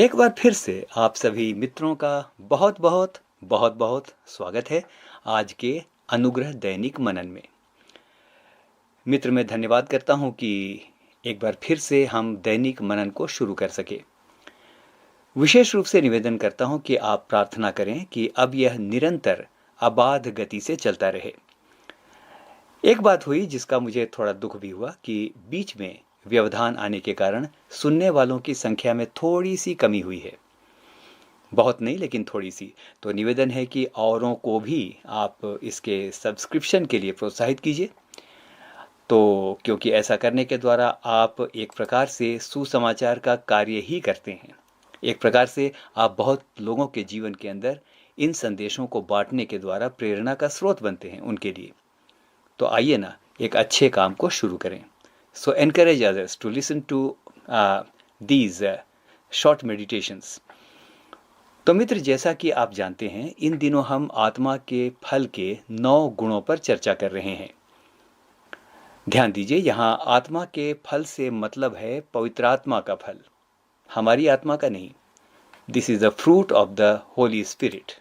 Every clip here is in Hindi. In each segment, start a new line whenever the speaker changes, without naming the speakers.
एक बार फिर से आप सभी मित्रों का बहुत बहुत बहुत बहुत स्वागत है आज के अनुग्रह दैनिक मनन में। मित्र, मैं धन्यवाद करता हूं कि एक बार फिर से हम दैनिक मनन को शुरू कर सके। विशेष रूप से निवेदन करता हूं कि आप प्रार्थना करें कि अब यह निरंतर अबाध गति से चलता रहे। एक बात हुई जिसका मुझे थोड़ा दुख भी हुआ कि बीच में व्यवधान आने के कारण सुनने वालों की संख्या में थोड़ी सी कमी हुई है। बहुत नहीं, लेकिन थोड़ी सी। तो निवेदन है कि औरों को भी आप इसके सब्सक्रिप्शन के लिए प्रोत्साहित कीजिए। तो क्योंकि ऐसा करने के द्वारा आप एक प्रकार से सुसमाचार का कार्य ही करते हैं। एक प्रकार से आप बहुत लोगों के जीवन के अंदर इन संदेशों को बांटने के द्वारा प्रेरणा का स्रोत बनते हैं उनके लिए। तो आइए ना एक अच्छे काम को शुरू करें। So encourage others to listen to these short meditations. तो मित्र, जैसा कि आप जानते हैं, इन दिनों हम आत्मा के फल के 9 गुणों पर चर्चा कर रहे हैं। ध्यान दीजिए, यहाँ आत्मा के फल से मतलब है पवित्र आत्मा का फल, हमारी आत्मा का नहीं। This is the fruit of the Holi spirit.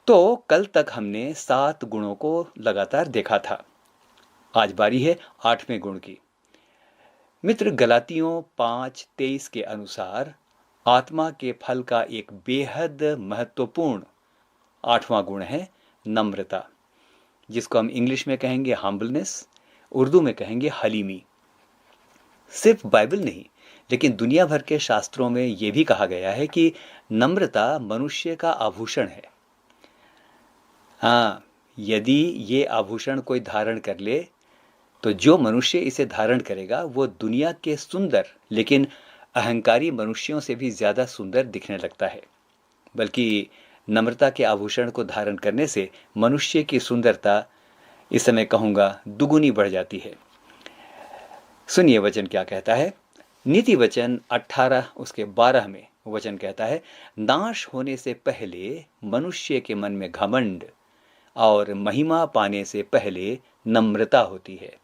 तो कल तक हमने 7 गुणों को लगातार देखा था। आज बारी है 8वें गुण की। मित्र, गलातियों 5:23 के अनुसार आत्मा के फल का एक बेहद महत्वपूर्ण 8वां गुण है नम्रता, जिसको हम इंग्लिश में कहेंगे हम्बलनेस, उर्दू में कहेंगे हलीमी। सिर्फ बाइबल नहीं, लेकिन दुनिया भर के शास्त्रों में यह भी कहा गया है कि नम्रता मनुष्य का आभूषण है। हाँ, यदि ये आभूषण कोई धारण कर ले तो जो मनुष्य इसे धारण करेगा वो दुनिया के सुंदर लेकिन अहंकारी मनुष्यों से भी ज्यादा सुंदर दिखने लगता है। बल्कि नम्रता के आभूषण को धारण करने से मनुष्य की सुंदरता, इस समय कहूंगा, दुगुनी बढ़ जाती है। सुनिए वचन क्या कहता है। नीति वचन 18 उसके 12 में वचन कहता है, नाश होने से पहले मनुष्य के मन में घमंड और महिमा पाने से पहले नम्रता होती है।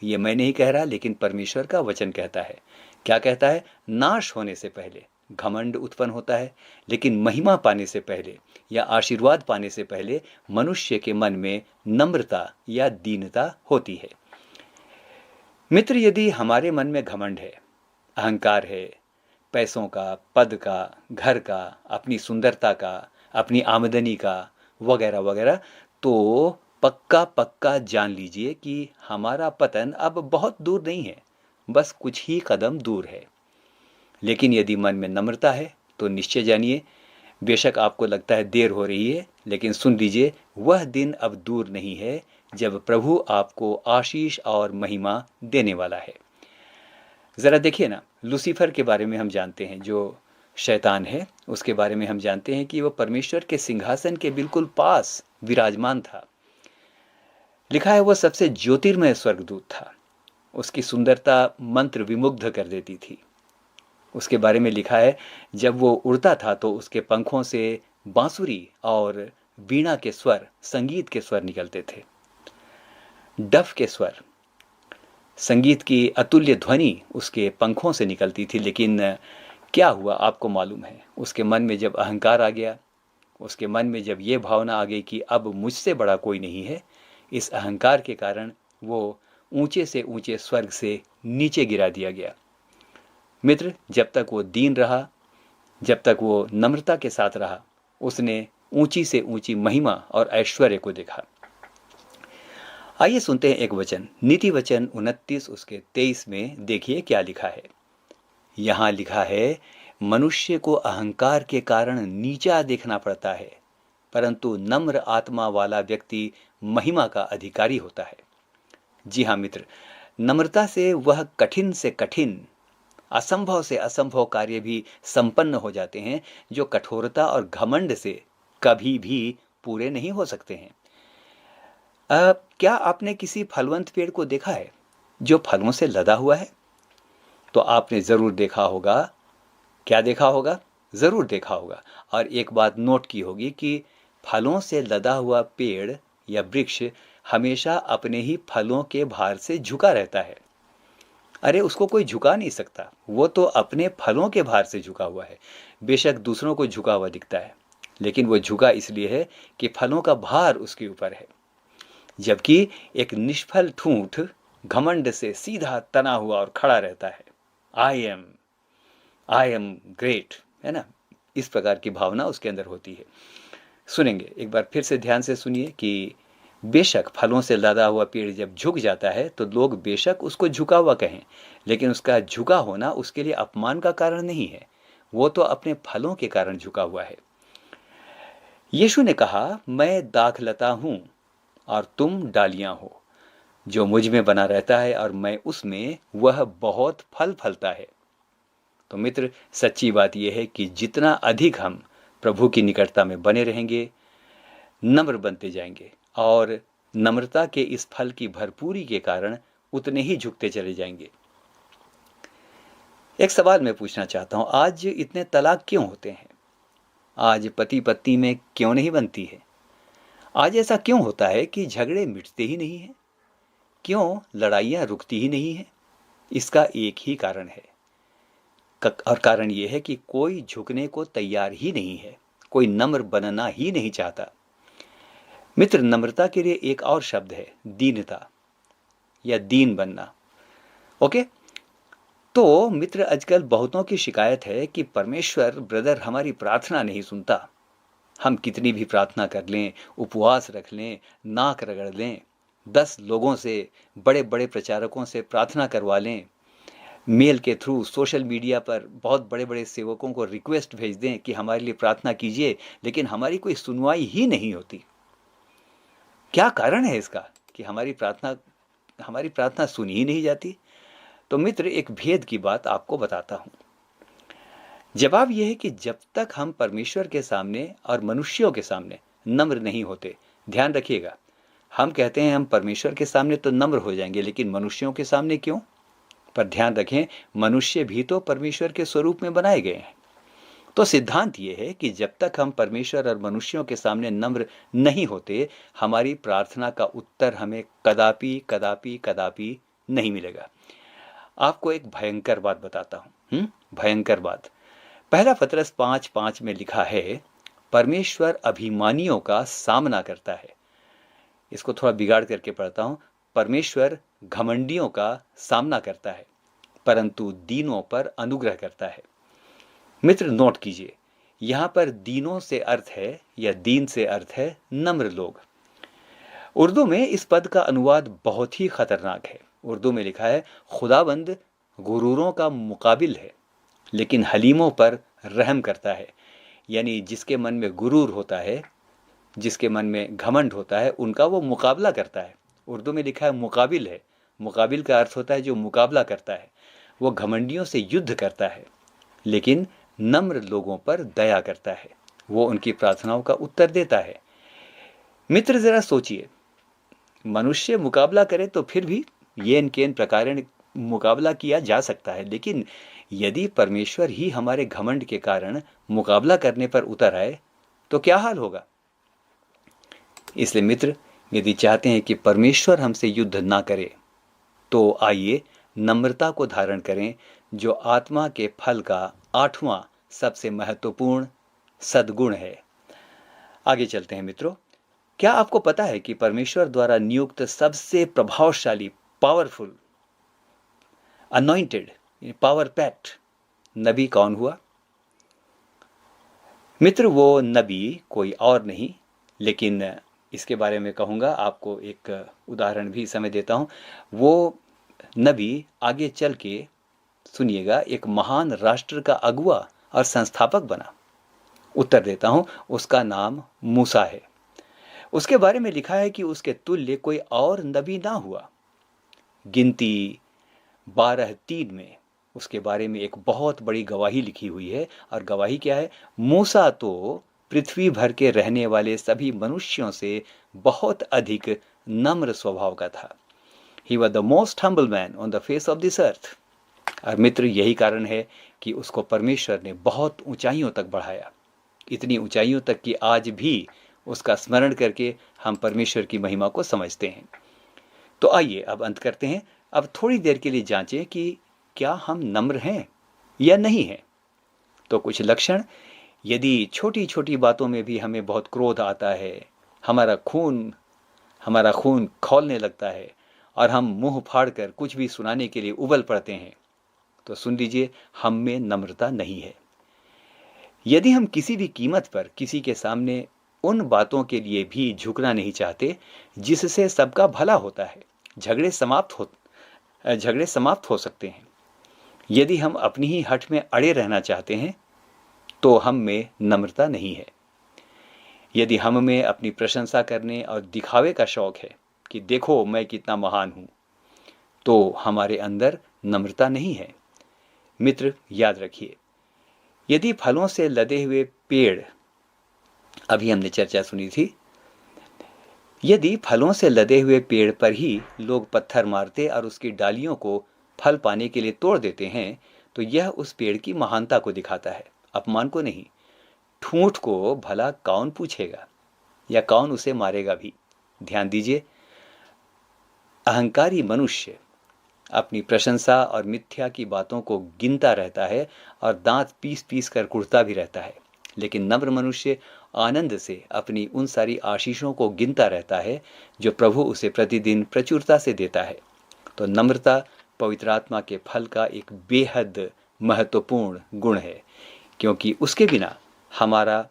ये मैं नहीं कह रहा, लेकिन परमेश्वर का वचन कहता है। क्या कहता है? नाश होने से पहले घमंड उत्पन्न होता है, लेकिन महिमा पाने से पहले या आशीर्वाद पाने से पहले मनुष्य के मन में नम्रता या दीनता होती है। मित्र, यदि हमारे मन में घमंड है, अहंकार है, पैसों का, पद का, घर का, अपनी सुंदरता का, अपनी आमदनी का, वगैरह वगैरह, तो पक्का पक्का जान लीजिए कि हमारा पतन अब बहुत दूर नहीं है, बस कुछ ही कदम दूर है। लेकिन यदि मन में नम्रता है तो निश्चय जानिए, बेशक आपको लगता है देर हो रही है, लेकिन सुन लीजिए, वह दिन अब दूर नहीं है जब प्रभु आपको आशीष और महिमा देने वाला है। जरा देखिए ना, लूसीफर के बारे में हम जानते हैं, जो शैतान है, उसके बारे में हम जानते हैं कि वह परमेश्वर के सिंहासन के बिल्कुल पास विराजमान था। लिखा है वह सबसे ज्योतिर्मय स्वर्गदूत था। उसकी सुंदरता मंत्र विमुग्ध कर देती थी। उसके बारे में लिखा है, जब वो उड़ता था तो उसके पंखों से बांसुरी और वीणा के स्वर, संगीत के स्वर निकलते थे, डफ के स्वर, संगीत की अतुल्य ध्वनि उसके पंखों से निकलती थी। लेकिन क्या हुआ आपको मालूम है? उसके मन में जब अहंकार आ गया, उसके मन में जब ये भावना आ गई कि अब मुझसे बड़ा कोई नहीं है, इस अहंकार के कारण वो ऊंचे से ऊंचे स्वर्ग से नीचे गिरा दिया गया। मित्र, जब तक वो दीन रहा, जब तक वो नम्रता के साथ रहा, उसने ऊंची से ऊंची महिमा और ऐश्वर्य को देखा। आइए सुनते हैं एक वचन, नीति वचन 29 उसके 23 में। देखिए क्या लिखा है। यहां लिखा है, मनुष्य को अहंकार के कारण नीचा देखना पड़ता है, परंतु नम्र आत्मा वाला व्यक्ति महिमा का अधिकारी होता है। जी हाँ मित्र, नम्रता से वह कठिन से कठिन, असंभव से असंभव कार्य भी संपन्न हो जाते हैं, जो कठोरता और घमंड से कभी भी पूरे नहीं हो सकते हैं। क्या आपने किसी फलवंत पेड़ को देखा है जो फलों से लदा हुआ है? तो आपने जरूर देखा होगा। क्या देखा होगा? जरूर देखा होगा। और एक बात नोट की होगी कि फलों से लदा हुआ पेड़ या वृक्ष हमेशा अपने ही फलों के भार से झुका रहता है। अरे उसको कोई झुका नहीं सकता, वो तो अपने फलों के भार से झुका हुआ है। बेशक दूसरों को झुका हुआ दिखता है, लेकिन वो झुका इसलिए है कि फलों का भार उसके ऊपर है। जबकि एक निष्फल ठूंठ घमंड से सीधा तना हुआ और खड़ा रहता है। आई एम ग्रेट, है ना, इस प्रकार की भावना उसके अंदर होती है। सुनेंगे एक बार फिर से, ध्यान से सुनिए कि बेशक फलों से लदा हुआ पेड़ जब झुक जाता है तो लोग बेशक उसको झुका हुआ कहें, लेकिन उसका झुका होना उसके लिए अपमान का कारण नहीं है, वो तो अपने फलों के कारण झुका हुआ है। यीशु ने कहा, मैं दाखलता हूं और तुम डालियां हो। जो मुझ में बना रहता है और मैं उसमें, वह बहुत फल फलता है। तो मित्र, सच्ची बात यह है कि जितना अधिक हम प्रभु की निकटता में बने रहेंगे, नम्र बनते जाएंगे और नम्रता के इस फल की भरपूरी के कारण उतने ही झुकते चले जाएंगे। एक सवाल मैं पूछना चाहता हूं, आज इतने तलाक क्यों होते हैं? आज पति पत्नी में क्यों नहीं बनती है? आज ऐसा क्यों होता है कि झगड़े मिटते ही नहीं हैं? क्यों लड़ाइयां रुकती ही नहीं हैं? इसका एक ही कारण है, और कारण यह है कि कोई झुकने को तैयार ही नहीं है, कोई नम्र बनना ही नहीं चाहता। मित्र, नम्रता के लिए एक और शब्द है, दीनता या दीन बनना। ओके, तो मित्र, आजकल बहुतों की शिकायत है कि परमेश्वर ब्रदर हमारी प्रार्थना नहीं सुनता। हम कितनी भी प्रार्थना कर लें, उपवास रख लें, नाक रगड़ लें, 10 लोगों से, बड़े बड़े प्रचारकों से प्रार्थना करवा लें, मेल के थ्रू, सोशल मीडिया पर बहुत बड़े बड़े सेवकों को रिक्वेस्ट भेज दें कि हमारे लिए प्रार्थना कीजिए, लेकिन हमारी कोई सुनवाई ही नहीं होती। क्या कारण है इसका कि हमारी प्रार्थना सुनी ही नहीं जाती? तो मित्र, एक भेद की बात आपको बताता हूं। जवाब यह है कि जब तक हम परमेश्वर के सामने और मनुष्यों के सामने नम्र नहीं होते, ध्यान रखिएगा, हम कहते हैं हम परमेश्वर के सामने तो नम्र हो जाएंगे, लेकिन मनुष्यों के सामने क्यों? पर ध्यान रखें, मनुष्य भी तो परमेश्वर के स्वरूप में बनाए गए हैं। तो सिद्धांत यह है कि जब तक हम परमेश्वर और मनुष्यों के सामने नम्र नहीं होते, हमारी प्रार्थना का उत्तर हमें कदापि कदापि कदापि नहीं मिलेगा। आपको एक भयंकर बात बताता हूं, भयंकर बात। पहला पतरस 5:5 में लिखा है, परमेश्वर अभिमानियों का सामना करता है। इसको थोड़ा बिगाड़ करके पढ़ता हूं, परमेश्वर घमंडियों का सामना करता है, परंतु दीनों पर अनुग्रह करता है। मित्र, नोट कीजिए, यहां पर दीनों से अर्थ है या दीन से अर्थ है नम्र लोग। उर्दू में इस पद का अनुवाद बहुत ही खतरनाक है। उर्दू में लिखा है, खुदाबंद गुरूरों का मुकाबिल है, लेकिन हलीमों पर रहम करता है। यानी जिसके मन में गुरूर होता है, जिसके मन में घमंड होता है, उनका वो मुकाबला करता है। उर्दू में लिखा है मुकाबिल है। मुकाबिल का अर्थ होता है जो मुकाबला करता है। वो घमंडियों से युद्ध करता है, लेकिन नम्र लोगों पर दया करता है। वो उनकी प्रार्थनाओं का उत्तर देता है। मित्र, जरा सोचिए, मनुष्य मुकाबला करे तो फिर भी येन केन प्रकारेण मुकाबला किया जा सकता है, लेकिन यदि परमेश्वर ही हमारे घमंड के कारण मुकाबला करने पर उतर आए तो क्या हाल होगा? इसलिए मित्र, यदि चाहते हैं कि परमेश्वर हमसे युद्ध ना करे, तो आइए नम्रता को धारण करें, जो आत्मा के फल का 8वां सबसे महत्वपूर्ण सद्गुण है। आगे चलते हैं मित्रों। क्या आपको पता है कि परमेश्वर द्वारा नियुक्त सबसे प्रभावशाली, पावरफुल, अनॉइंटेड, पावर पैक्ट नबी कौन हुआ? मित्र, वो नबी कोई और नहीं, लेकिन इसके बारे में कहूंगा, आपको एक उदाहरण भी समय देता हूं। वो नबी आगे चल के, सुनिएगा, एक महान राष्ट्र का अगुआ और संस्थापक बना। उत्तर देता हूं, उसका नाम मूसा है। उसके बारे में लिखा है कि उसके तुल्य कोई और नबी ना हुआ। गिनती 12:3 में उसके बारे में एक बहुत बड़ी गवाही लिखी हुई है, और गवाही क्या है? मूसा तो पृथ्वी भर के रहने वाले सभी मनुष्यों से बहुत अधिक नम्र स्वभाव का था। He was the most humble man on the face of this earth। और मित्र, यही कारण है कि उसको परमेश्वर ने बहुत ऊंचाइयों तक बढ़ाया, इतनी ऊंचाइयों तक कि आज भी उसका स्मरण करके हम परमेश्वर की महिमा को समझते हैं। तो आइए अब अंत करते हैं। अब थोड़ी देर के लिए जांचें कि क्या हम नम्र हैं या नहीं हैं। तो कुछ लक्षण, यदि छोटी छोटी बातों में भी हमें बहुत क्रोध आता है, हमारा खून खौलने लगता है और हम मुंह फाड़कर कुछ भी सुनाने के लिए उबल पड़ते हैं, तो सुन लीजिए, हम में नम्रता नहीं है। यदि हम किसी भी कीमत पर किसी के सामने उन बातों के लिए भी झुकना नहीं चाहते जिससे सबका भला होता है, झगड़े समाप्त हो सकते हैं। यदि हम अपनी ही हठ में अड़े रहना चाहते हैं तो हम में नम्रता नहीं है। यदि हम में अपनी प्रशंसा करने और दिखावे का शौक है कि देखो मैं कितना महान हूं, तो हमारे अंदर नम्रता नहीं है। मित्र, याद रखिए, यदि फलों से लदे हुए पेड़, अभी हमने चर्चा सुनी थी, यदि फलों से लदे हुए पेड़ पर ही लोग पत्थर मारते और उसकी डालियों को फल पाने के लिए तोड़ देते हैं, तो यह उस पेड़ की महानता को दिखाता है, अपमान को नहीं। ठूंठ को भला कौन पूछेगा या कौन उसे मारेगा भी। ध्यान दीजिए, अहंकारी मनुष्य अपनी प्रशंसा और मिथ्या की बातों को गिनता रहता है और दांत पीस पीस कर कुढ़ता भी रहता है, लेकिन नम्र मनुष्य आनंद से अपनी उन सारी आशीषों को गिनता रहता है जो प्रभु उसे प्रतिदिन प्रचुरता से देता है। तो नम्रता पवित्र आत्मा के फल का एक बेहद महत्वपूर्ण गुण है, क्योंकि उसके बिना हमारा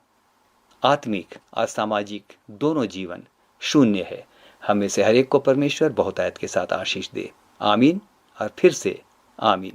आत्मिक और सामाजिक दोनों जीवन शून्य है। हमें से हर एक को परमेश्वर बहुतायत के साथ आशीष दे। आमीन और फिर से आमीन।